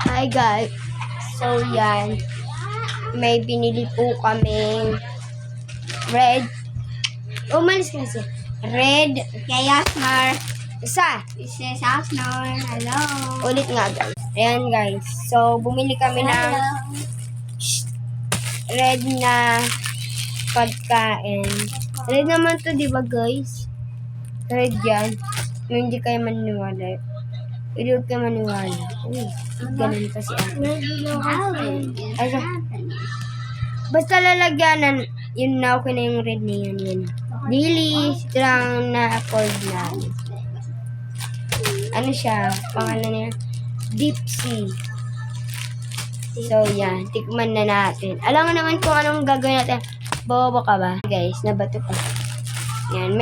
Hi guys. So yan. May binili po kaming red. Umalis ka na siya. Red. Kay Asmar. Isa. This is Asmar. Hello. Ulit nga guys. Ayan guys. So bumili kami ng red na pagkain. Red naman to, di ba guys? Red yan. Kung hindi kayo maniwala. Hindi kayo maniwala. Uy, ganun kasi ako. Ay, basta lalagyanan, yun na okay na yung red na yun. Dili, strong na accord na. Ano siya? Pangalan niya? Deep Sea. So, yan. Tikman na natin. Alam mo naman kung anong gagawin natin. Bobo ka ba? Guys, nabato pa. Yan,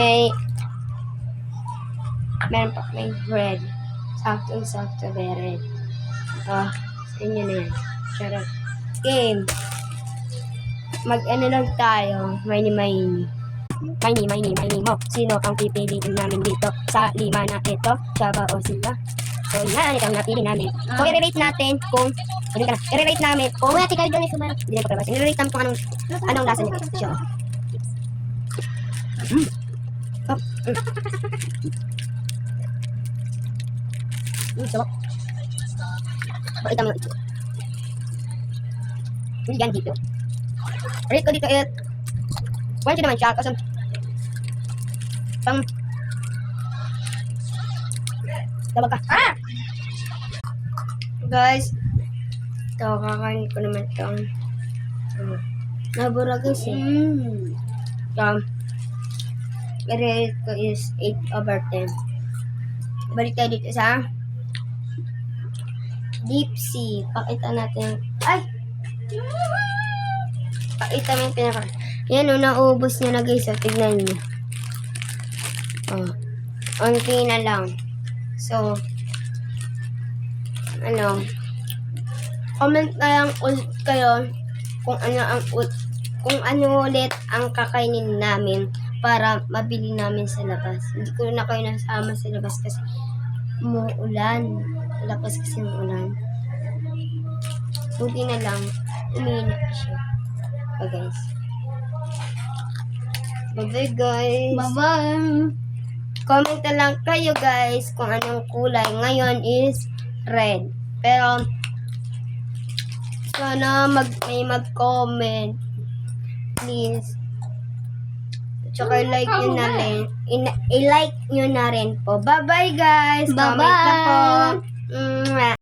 meron pa may bread. Sakto, very red. Oh, sa inyo na yan. Charot. Game. Mag-ano lang tayo. Maini mo. Sino ang pipiliin namin dito sa 5 na ito? Siya ba o sila? So, yan. Ito ang napili namin. So, i-rate natin kung i-rate namin kung wala tika doon sumarap. Hindi na papalabas. I-rate namin kung anong lasa niya. Siya. So, bakit mo ito? Hindi yan dito. Rate ko dito it. One naman siya kasi tawag ka. Guys, ito kakain ko naman itong nabura guys eh. I-rate ko is 8/10. Balik tayo dito sa Deep Sea. Pakita natin. Ay! Pakita mo yung pinaka. Yan o, naubos niya na guys. So, tignan niyo. Oh. Unti na lang. So, comment na lang ulit kayo kung ano ulit ang kakainin namin para mabili namin sa labas. Hindi ko na kayo nasama sa labas kasi umuulan. Lakas kasi ng ulan. Buti na lang, umiinit siya. Okay guys. Bye-bye guys. Bye-bye. Comment na lang kayo guys kung anong kulay. Ngayon is red. Pero, sana may mag-comment. Please. Tsaka i-like nyo na rin. I-like nyo na rin po. Bye-bye guys. Bye-bye. Comment na po. Mwah.